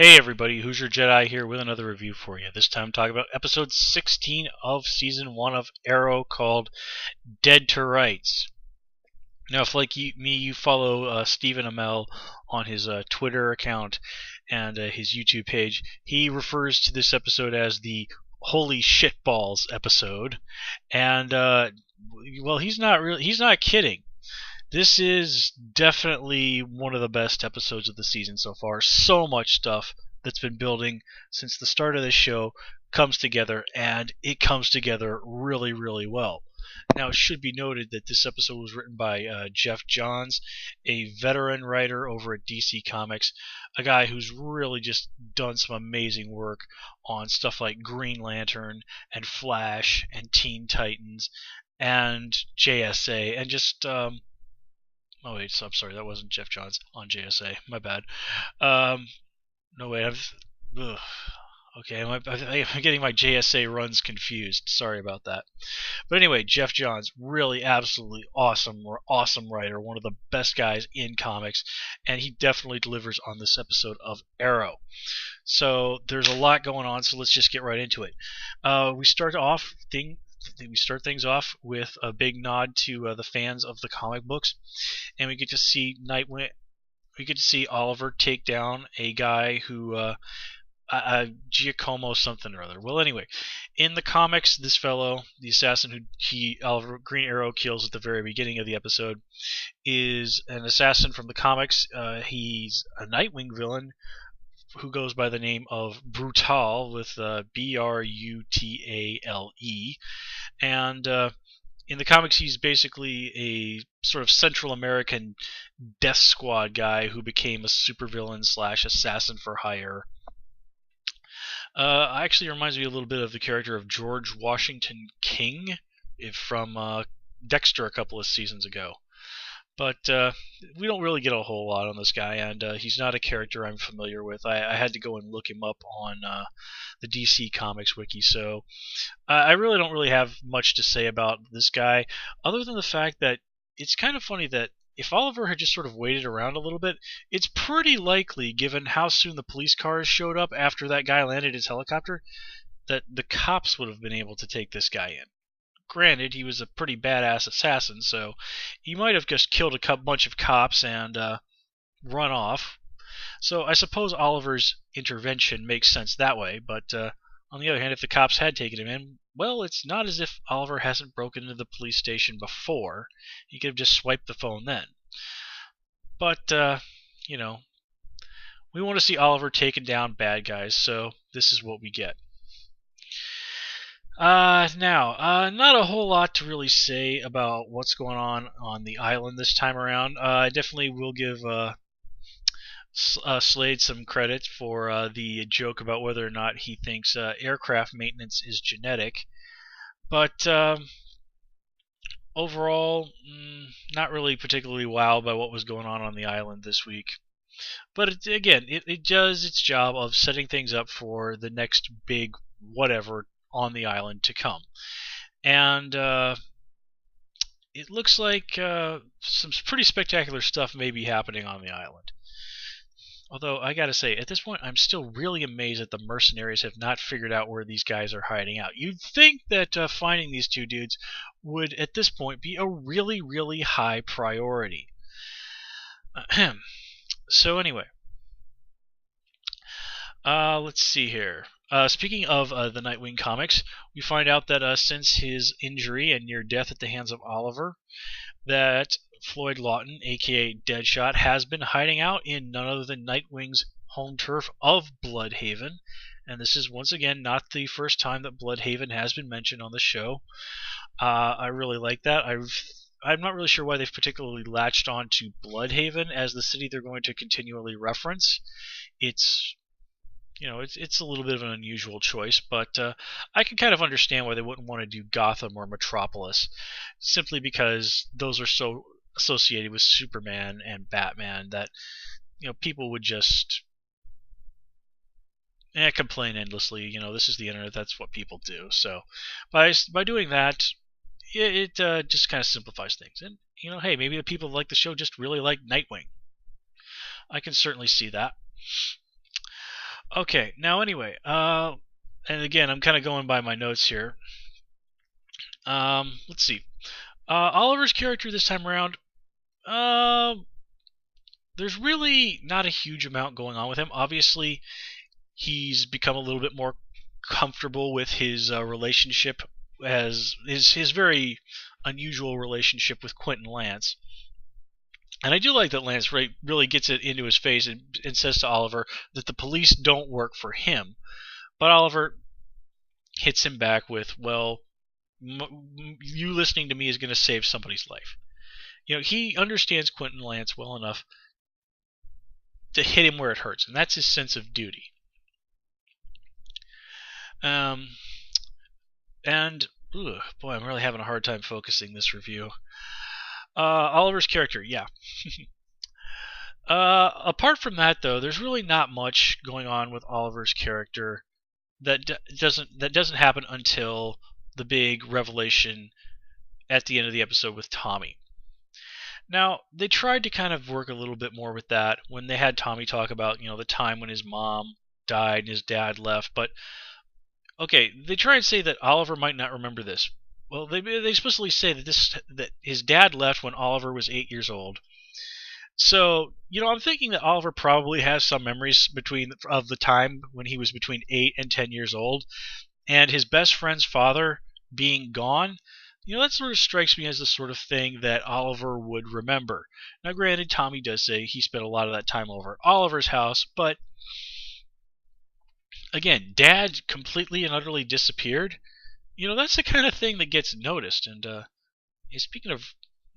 Hey everybody, Hoosier Jedi here with another review for you. This time talking about episode 16 of season 1 of Arrow called Dead to Rights. Now, if like you follow Stephen Amell on his Twitter account and his YouTube page, he refers to this episode as the Holy Shitballs episode. And, well, he's not kidding. This is definitely one of the best episodes of the season so far. So much stuff that's been building since the start of this show comes together, and it comes together really, really well. Now, it should be noted that this episode was written by Geoff Johns, a veteran writer over at DC Comics, a guy who's really just done some amazing work on stuff like Green Lantern and Flash and Teen Titans and JSA and just oh wait, so I'm sorry, that wasn't Geoff Johns on JSA. My bad. No wait, ugh. Okay, I'm getting my JSA runs confused. Sorry about that. But anyway, Geoff Johns, really absolutely awesome writer, one of the best guys in comics, and he definitely delivers on this episode of Arrow. So there's a lot going on, so let's just get right into it. We start things off with a big nod to the fans of the comic books, and we get to see Nightwing. We get to see Oliver take down a guy who Giacomo something or other. Well, anyway, in the comics, this fellow, the assassin who Green Arrow kills at the very beginning of the episode, is an assassin from the comics. He's a Nightwing villain who goes by the name of Brutal with Brutale, and in the comics he's basically a sort of Central American death squad guy who became a supervillain slash assassin for hire. Actually reminds me a little bit of the character of George Washington King from Dexter a couple of seasons ago. But we don't really get a whole lot on this guy, and he's not a character I'm familiar with. I had to go and look him up on the DC Comics wiki, so I really don't really have much to say about this guy, other than the fact that it's kind of funny that if Oliver had just sort of waited around a little bit, it's pretty likely, given how soon the police cars showed up after that guy landed his helicopter, that the cops would have been able to take this guy in. Granted, he was a pretty badass assassin, so he might have just killed a bunch of cops and run off. So I suppose Oliver's intervention makes sense that way, but on the other hand, if the cops had taken him in, well, it's not as if Oliver hasn't broken into the police station before. He could have just swiped the phone then. But, you know, we want to see Oliver taking down bad guys, so this is what we get. Now, not a whole lot to really say about what's going on the island this time around. I definitely will give Slade some credit for the joke about whether or not he thinks aircraft maintenance is genetic. But overall, not really particularly wowed by what was going on the island this week. But it does its job of setting things up for the next big whatever on the island to come. And it looks like some pretty spectacular stuff may be happening on the island. Although, I gotta say, at this point, I'm still really amazed that the mercenaries have not figured out where these guys are hiding out. You'd think that finding these two dudes would, at this point, be a really, really high priority. So anyway, let's see here. Speaking of the Nightwing comics, we find out that since his injury and near death at the hands of Oliver, that Floyd Lawton, aka Deadshot, has been hiding out in none other than Nightwing's home turf of Blüdhaven. And this is once again not the first time that Blüdhaven has been mentioned on the show. I really like that. I'm not really sure why they've particularly latched on to Blüdhaven as the city they're going to continually reference. It's a little bit of an unusual choice, but I can kind of understand why they wouldn't want to do Gotham or Metropolis, simply because those are so associated with Superman and Batman that people would just complain endlessly. This is the internet; that's what people do. So by doing that, it just kind of simplifies things. And hey, maybe the people who like the show just really like Nightwing. I can certainly see that. Okay, now anyway, and again, I'm kind of going by my notes here. Let's see. Oliver's character this time around, there's really not a huge amount going on with him. Obviously, he's become a little bit more comfortable with his relationship, as his very unusual relationship with Quentin Lance. And I do like that Lance really gets it into his face and says to Oliver that the police don't work for him. But Oliver hits him back with, well, you listening to me is going to save somebody's life. He understands Quentin Lance well enough to hit him where it hurts, and that's his sense of duty. And boy, I'm really having a hard time focusing this review. Oliver's character, yeah. Apart from that, though, there's really not much going on with Oliver's character that doesn't happen until the big revelation at the end of the episode with Tommy. Now, they tried to kind of work a little bit more with that when they had Tommy talk about, the time when his mom died and his dad left. But, okay, they try and say that Oliver might not remember this. Well, they explicitly say that his dad left when Oliver was 8 years old. So, I'm thinking that Oliver probably has some memories of the time when he was between 8 and 10 years old, and his best friend's father being gone. That sort of strikes me as the sort of thing that Oliver would remember. Now, granted, Tommy does say he spent a lot of that time over at Oliver's house, but again, Dad completely and utterly disappeared. That's the kind of thing that gets noticed. And speaking of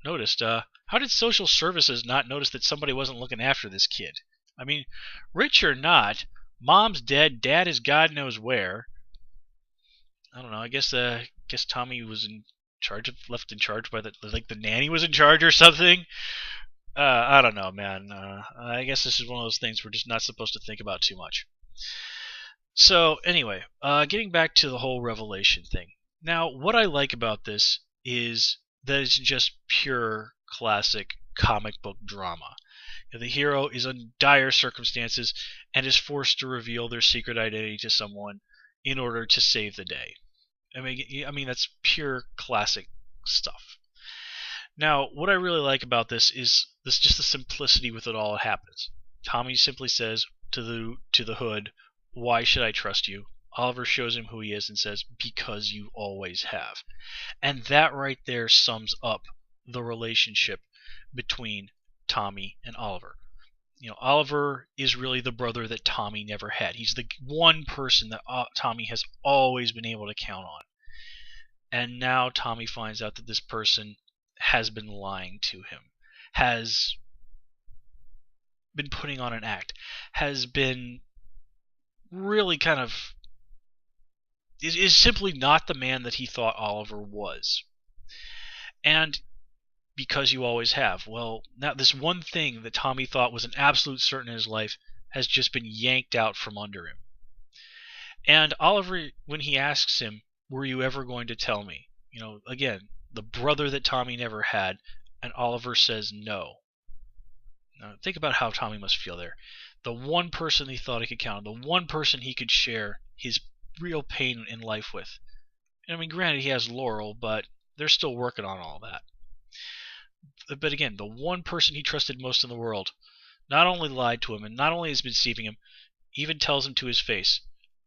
noticed, how did social services not notice that somebody wasn't looking after this kid? I mean, rich or not, Mom's dead, Dad is God knows where. I don't know. I guess Tommy was left in charge by the nanny was in charge or something. I don't know, man. I guess this is one of those things we're just not supposed to think about too much. So anyway, getting back to the whole revelation thing. Now, what I like about this is that it's just pure classic comic book drama. The hero is in dire circumstances and is forced to reveal their secret identity to someone in order to save the day. I mean that's pure classic stuff. Now, what I really like about this is just the simplicity with it all happens. Tommy simply says to the hood, "Why should I trust you?" Oliver shows him who he is and says, "Because you always have." And that right there sums up the relationship between Tommy and Oliver. Oliver is really the brother that Tommy never had. He's the one person that Tommy has always been able to count on. And now Tommy finds out that this person has been lying to him, has been putting on an act, has been really kind of is simply not the man that he thought Oliver was. And because you always have. Well, now this one thing that Tommy thought was an absolute certain in his life has just been yanked out from under him. And Oliver, when he asks him, "Were you ever going to tell me?" Again, the brother that Tommy never had, and Oliver says no. Now, think about how Tommy must feel there. The one person he thought he could count on, the one person he could share his real pain in life with. I mean, granted, he has Laurel, but they're still working on all that. But again, the one person he trusted most in the world not only lied to him and not only has been deceiving him, even tells him to his face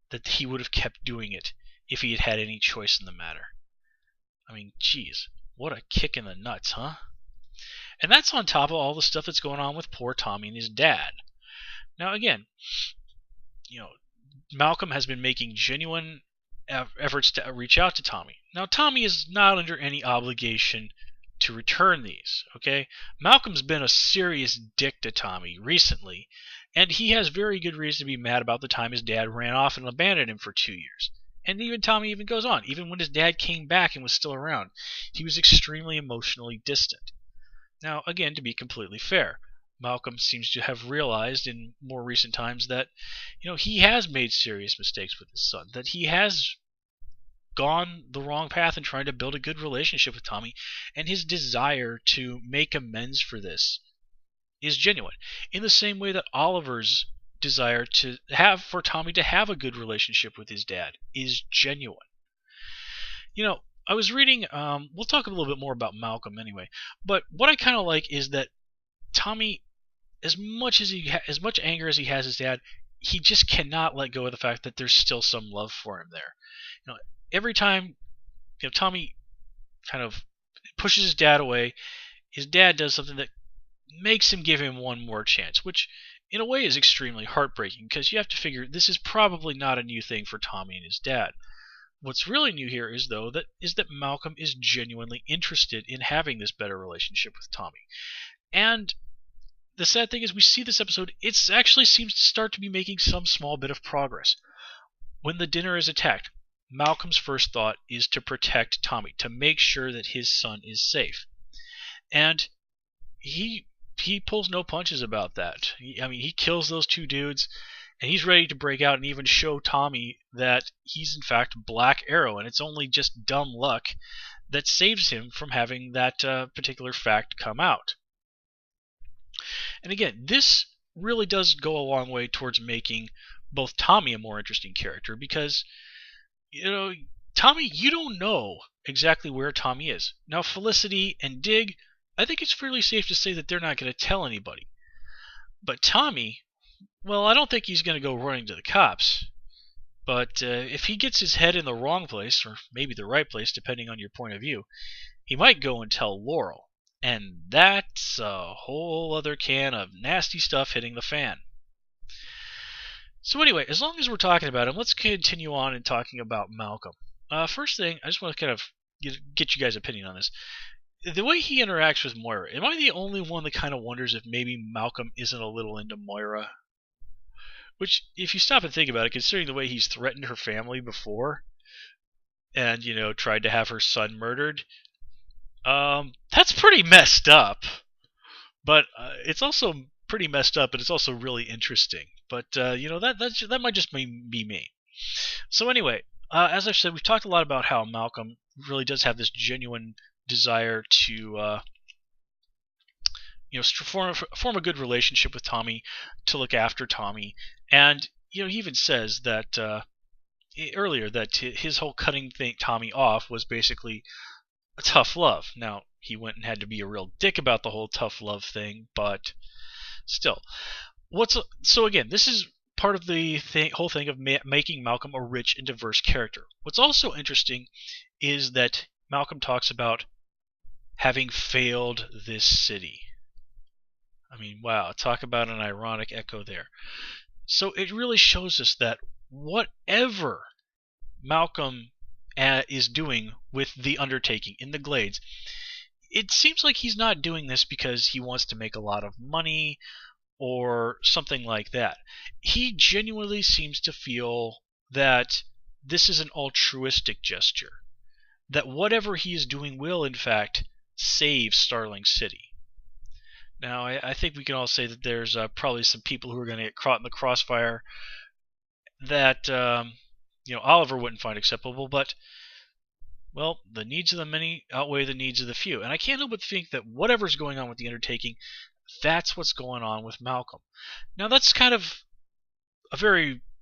that he would have kept doing it if he had had any choice in the matter. I mean, geez, what a kick in the nuts, huh? And that's on top of all the stuff that's going on with poor Tommy and his dad. Now, again, Malcolm has been making genuine efforts to reach out to Tommy. Now, Tommy is not under any obligation to return these, okay? Malcolm's been a serious dick to Tommy recently, and he has very good reason to be mad about the time his dad ran off and abandoned him for 2 years. And even Tommy even goes on. Even when his dad came back and was still around, he was extremely emotionally distant. Now, again, to be completely fair, Malcolm seems to have realized in more recent times that, he has made serious mistakes with his son, that he has gone the wrong path in trying to build a good relationship with Tommy, and his desire to make amends for this is genuine. In the same way that Oliver's desire for Tommy to have a good relationship with his dad is genuine. I was reading, we'll talk a little bit more about Malcolm anyway, but what I kind of like is that Tommy, as much anger as he has his dad, he just cannot let go of the fact that there's still some love for him there. Every time Tommy kind of pushes his dad away, his dad does something that makes him give him one more chance, which in a way is extremely heartbreaking, because you have to figure this is probably not a new thing for Tommy and his dad. What's really new here is that Malcolm is genuinely interested in having this better relationship with Tommy. And the sad thing is, we see this episode, it actually seems to start to be making some small bit of progress. When the dinner is attacked, Malcolm's first thought is to protect Tommy, to make sure that his son is safe. And he pulls no punches about that. He kills those two dudes, and he's ready to break out and even show Tommy that he's in fact Black Arrow, and it's only just dumb luck that saves him from having that particular fact come out. And again, this really does go a long way towards making both Tommy a more interesting character, because Tommy, you don't know exactly where Tommy is. Now, Felicity and Dig, I think it's fairly safe to say that they're not going to tell anybody. But Tommy, well, I don't think he's going to go running to the cops. But if he gets his head in the wrong place, or maybe the right place, depending on your point of view, he might go and tell Laurel. And that's a whole other can of nasty stuff hitting the fan. So anyway, as long as we're talking about him, let's continue on and talking about Malcolm. First thing, I just want to kind of get you guys' opinion on this. The way he interacts with Moira, am I the only one that kind of wonders if maybe Malcolm isn't a little into Moira? Which, if you stop and think about it, considering the way he's threatened her family before, and, tried to have her son murdered, that's pretty messed up. But it's also pretty messed up, but it's also really interesting. But, that might just be me. So anyway, as I've said, we've talked a lot about how Malcolm really does have this genuine desire to form a good relationship with Tommy, to look after Tommy. And, he even says that earlier that his whole cutting Tommy off was basically a tough love. Now, he went and had to be a real dick about the whole tough love thing, but still. So again, this is part of the whole thing of making Malcolm a rich and diverse character. What's also interesting is that Malcolm talks about having failed this city. Wow, talk about an ironic echo there. So it really shows us that whatever Malcolm is doing with the undertaking in the Glades, it seems like he's not doing this because he wants to make a lot of money or something like that. He genuinely seems to feel that this is an altruistic gesture, that whatever he is doing will, in fact, save Starling City. Now, I think we can all say that there's probably some people who are going to get caught in the crossfire that Oliver wouldn't find acceptable, but, well, the needs of the many outweigh the needs of the few. And I can't help but think that whatever's going on with the undertaking, that's what's going on with Malcolm. Now, that's kind of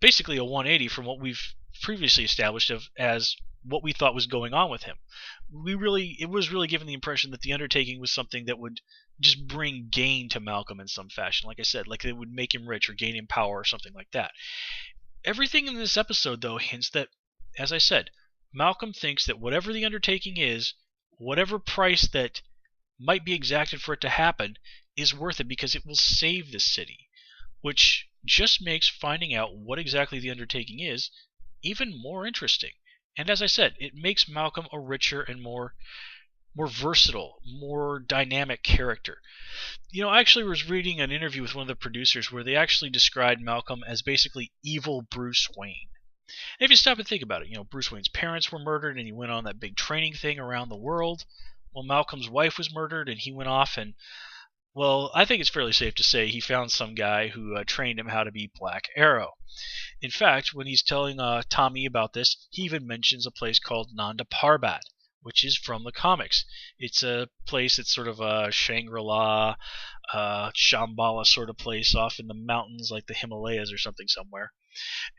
basically a 180 from what we've previously established as what we thought was going on with him. It was really given the impression that the undertaking was something that would just bring gain to Malcolm in some fashion. Like I said, like it would make him rich or gain him power or something like that. Everything in this episode, though, hints that, as I said, Malcolm thinks that whatever the undertaking is, whatever price that might be exacted for it to happen, is worth it because it will save the city, which just makes finding out what exactly the undertaking is even more interesting. And as I said, it makes Malcolm a richer and more versatile, more dynamic character. I actually was reading an interview with one of the producers where they actually described Malcolm as basically evil Bruce Wayne. And if you stop and think about it, Bruce Wayne's parents were murdered and he went on that big training thing around the world. Well, Malcolm's wife was murdered and he went off and, well, I think it's fairly safe to say he found some guy who trained him how to be Black Arrow. In fact, when he's telling Tommy about this, he even mentions a place called Nanda Parbat, which is from the comics. It's a place that's sort of a Shangri-La, Shambhala sort of place off in the mountains like the Himalayas or something somewhere,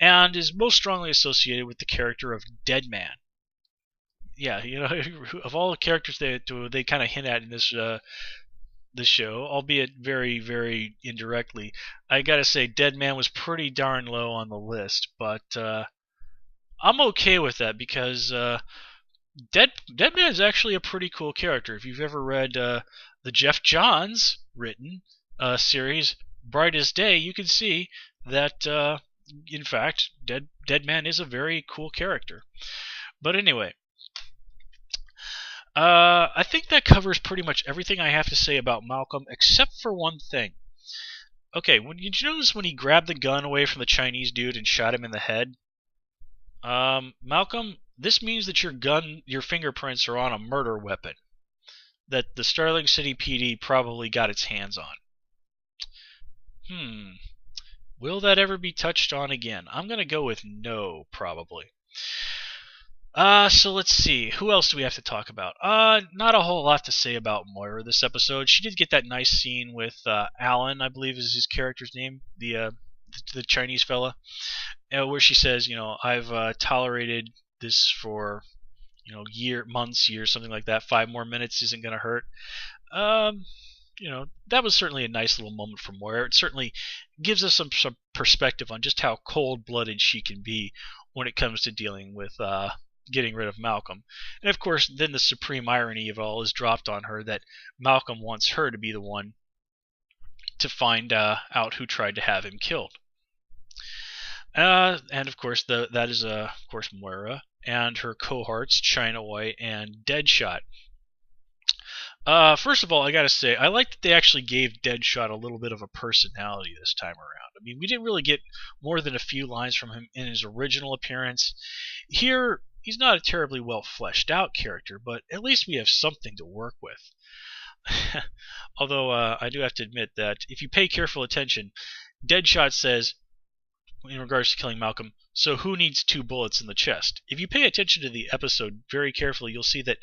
and is most strongly associated with the character of Deadman. Yeah, of all the characters they kind of hint at in this show, albeit very, very indirectly, I gotta say Deadman was pretty darn low on the list, but I'm okay with that because Deadman is actually a pretty cool character. If you've ever read the Jeff Johns written series Brightest Day, you can see that in fact Deadman is a very cool character. But anyway, I think that covers pretty much everything I have to say about Malcolm, except for one thing. Okay, did you notice when he grabbed the gun away from the Chinese dude and shot him in the head? Malcolm, this means that your fingerprints are on a murder weapon that the Starling City PD probably got its hands on. Will that ever be touched on again? I'm gonna go with no, probably. So let's see. Who else do we have to talk about? Not a whole lot to say about Moira this episode. She did get that nice scene with Alan, I believe is his character's name, the Chinese fella, where she says, I've tolerated this for, months, years, something like that. 5 more minutes isn't gonna hurt. That was certainly a nice little moment for Moira. It certainly gives us some perspective on just how cold-blooded she can be when it comes to dealing with getting rid of Malcolm. And of course, then the supreme irony of it all is dropped on her that Malcolm wants her to be the one to find out who tried to have him killed. And of course, that is of course Moira and her cohorts China White and Deadshot. First of all, I gotta say, I like that they actually gave Deadshot a little bit of a personality this time around. I mean, we didn't really get more than a few lines from him in his original appearance. Here, he's not a terribly well fleshed out character, but at least we have something to work with. Although, I do have to admit that if you pay careful attention, Deadshot says, in regards to killing Malcolm, so who needs 2 bullets in the chest? If you pay attention to the episode very carefully, you'll see that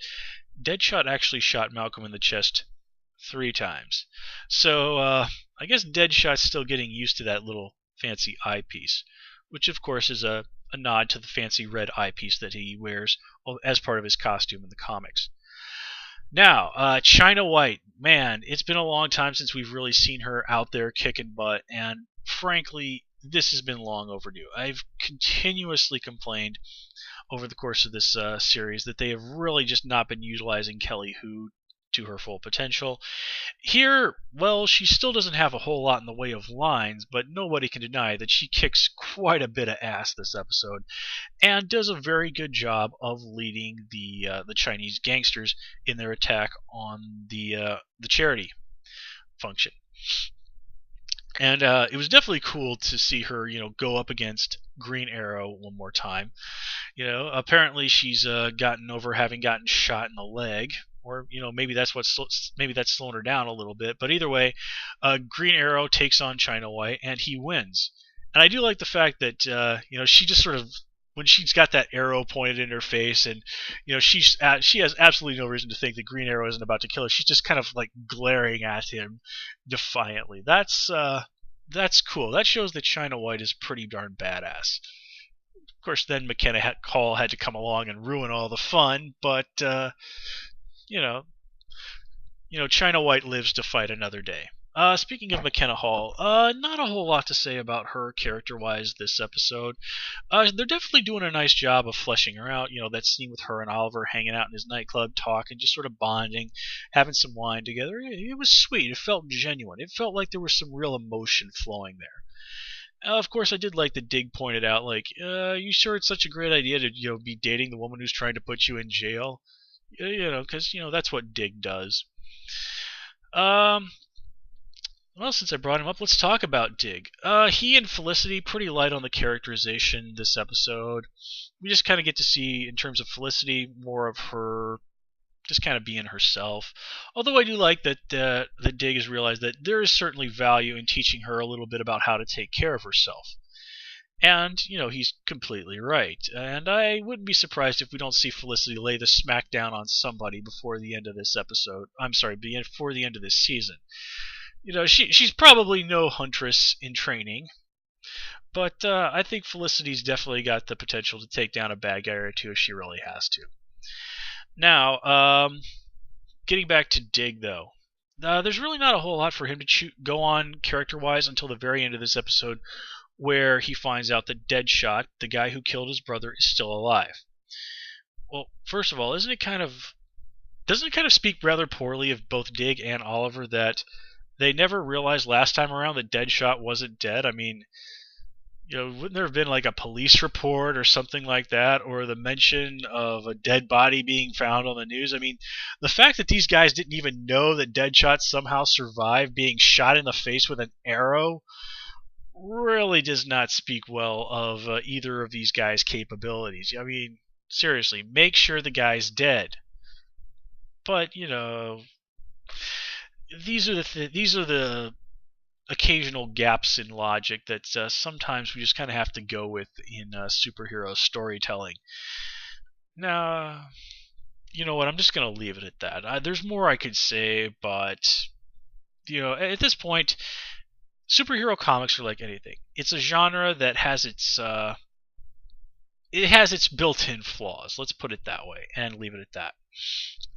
Deadshot actually shot Malcolm in the chest 3 times. So, I guess Deadshot's still getting used to that little fancy eyepiece, which of course is a nod to the fancy red eyepiece that he wears as part of his costume in the comics. Now, China White, man, it's been a long time since we've really seen her out there kicking butt, and frankly, this has been long overdue. I've continuously complained over the course of this series that they have really just not been utilizing Kelly Hu to her full potential. Here, well, she still doesn't have a whole lot in the way of lines, but nobody can deny that she kicks quite a bit of ass this episode, and does a very good job of leading the Chinese gangsters in their attack on the charity function. And it was definitely cool to see her, go up against Green Arrow one more time. Apparently she's gotten over having gotten shot in the leg, or maybe that's slowing her down a little bit. But either way, Green Arrow takes on China White, and he wins. And I do like the fact that she just sort of, when she's got that arrow pointed in her face, and she has absolutely no reason to think that Green Arrow isn't about to kill her. She's just kind of like glaring at him defiantly. That's cool. That shows that China White is pretty darn badass. Of course, then McKenna Hall had to come along and ruin all the fun, but China White lives to fight another day. Speaking of McKenna Hall, not a whole lot to say about her character-wise this episode. They're definitely doing a nice job of fleshing her out. That scene with her and Oliver hanging out in his nightclub, talking, just sort of bonding, having some wine together. It was sweet. It felt genuine. It felt like there was some real emotion flowing there. Of course, I did like that Dig pointed out, like, you sure it's such a great idea to, be dating the woman who's trying to put you in jail? Because, that's what Dig does. Well, since I brought him up, let's talk about Dig. He and Felicity, pretty light on the characterization this episode. We just kind of get to see, in terms of Felicity, more of her just kind of being herself. Although I do like that Dig has realized that there is certainly value in teaching her a little bit about how to take care of herself. And, he's completely right. And I wouldn't be surprised if we don't see Felicity lay the smackdown on somebody before the end of this episode. I'm sorry, before the end of this season. She's probably no huntress in training, but I think Felicity's definitely got the potential to take down a bad guy or two if she really has to. Now, getting back to Dig, though. There's really not a whole lot for him to go on character-wise until the very end of this episode, where he finds out that Deadshot, the guy who killed his brother, is still alive. Well, first of all, doesn't it kind of speak rather poorly of both Dig and Oliver that they never realized last time around that Deadshot wasn't dead? I mean, wouldn't there have been like a police report or something like that, or the mention of a dead body being found on the news? I mean, the fact that these guys didn't even know that Deadshot somehow survived being shot in the face with an arrow really does not speak well of either of these guys' capabilities. I mean, seriously, make sure the guy's dead. But these are the occasional gaps in logic that sometimes we just kind of have to go with in superhero storytelling. Now, you know what? I'm just going to leave it at that. There's more I could say, but at this point, superhero comics are like anything. It's a genre that has its built-in flaws. Let's put it that way, and leave it at that.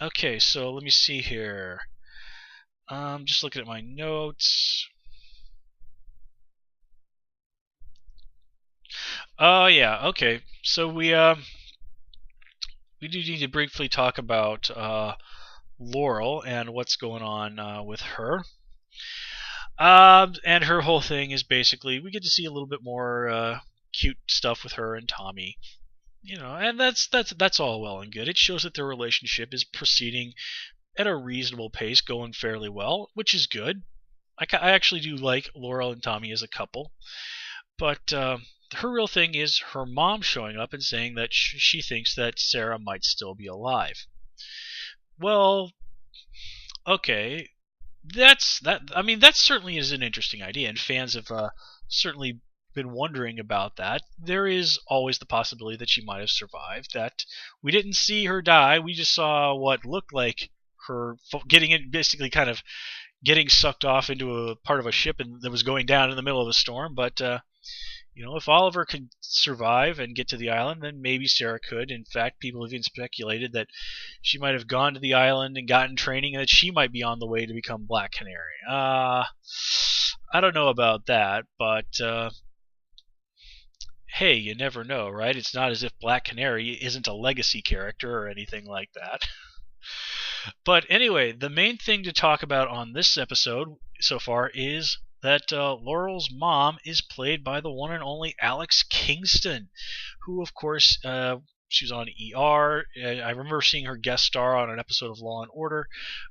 Okay, so let me see here. Just looking at my notes. Oh yeah, okay. So we do need to briefly talk about Laurel and what's going on with her. And her whole thing is basically we get to see a little bit more cute stuff with her and Tommy, and that's all well and good. It shows that their relationship is proceeding at a reasonable pace, going fairly well, which is good. I actually do like Laurel and Tommy as a couple, but her real thing is her mom showing up and saying that she thinks that Sarah might still be alive. Well, okay. That certainly is an interesting idea, and fans have certainly been wondering about that. There is always the possibility that she might have survived, that we didn't see her die. We just saw what looked like her basically kind of getting sucked off into a part of a ship that was going down in the middle of a storm. But if Oliver could survive and get to the island, then maybe Sarah could. In fact, people have even speculated that she might have gone to the island and gotten training, and that she might be on the way to become Black Canary. I don't know about that, but hey, you never know, right? It's not as if Black Canary isn't a legacy character or anything like that. But anyway, the main thing to talk about on this episode so far is that Laurel's mom is played by the one and only Alex Kingston, who, of course, she was on ER. I remember seeing her guest star on an episode of Law and Order,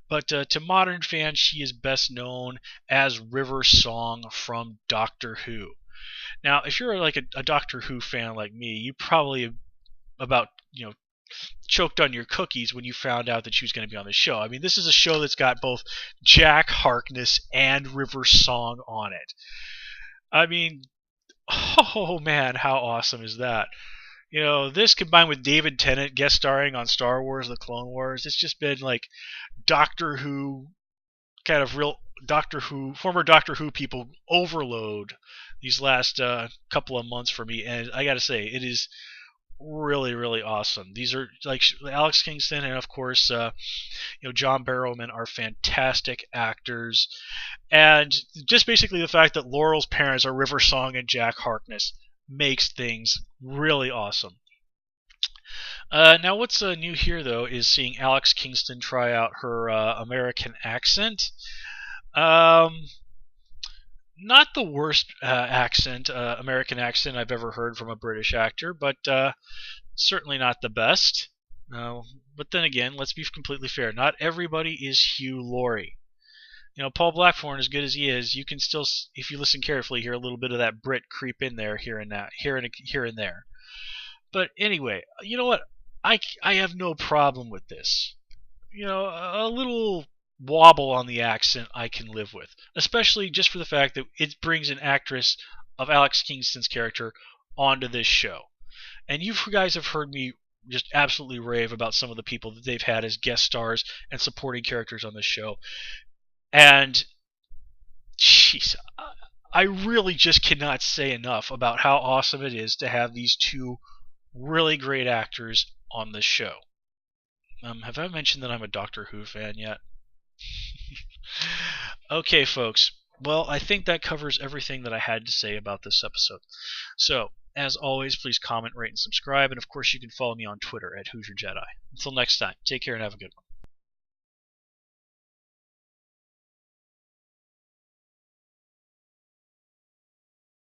but to modern fans, she is best known as River Song from Doctor Who. Now, if you're like a Doctor Who fan like me, you probably about choked on your cookies when you found out that she was going to be on the show. I mean, this is a show that's got both Jack Harkness and River Song on it. I mean, oh man, how awesome is that? This combined with David Tennant guest starring on Star Wars: The Clone Wars, it's just been like Doctor Who, kind of real former Doctor Who people overload these last couple of months for me, and I gotta say, it is really, really awesome. These are like Alex Kingston and of course John Barrowman are fantastic actors, and just basically the fact that Laurel's parents are River Song and Jack Harkness makes things really awesome. Now what's new here though is seeing Alex Kingston try out her American accent. Not the worst American accent I've ever heard from a British actor, but certainly not the best. But then again, let's be completely fair. Not everybody is Hugh Laurie. Paul Blackthorne, as good as he is, you can still, if you listen carefully, hear a little bit of that Brit creep in there here and there. But anyway, you know what? I have no problem with this. A little wobble on the accent I can live with, especially just for the fact that it brings an actress of Alex Kingston's character onto this show. And you guys have heard me just absolutely rave about some of the people that they've had as guest stars and supporting characters on this show. And, jeez, I really just cannot say enough about how awesome it is to have these two really great actors on this show. Have I mentioned that I'm a Doctor Who fan yet? Okay, folks. Well, I think that covers everything that I had to say about this episode. So, as always, please comment, rate, and subscribe. And of course, you can follow me on Twitter at Hoosier Jedi. Until next time, take care and have a good one.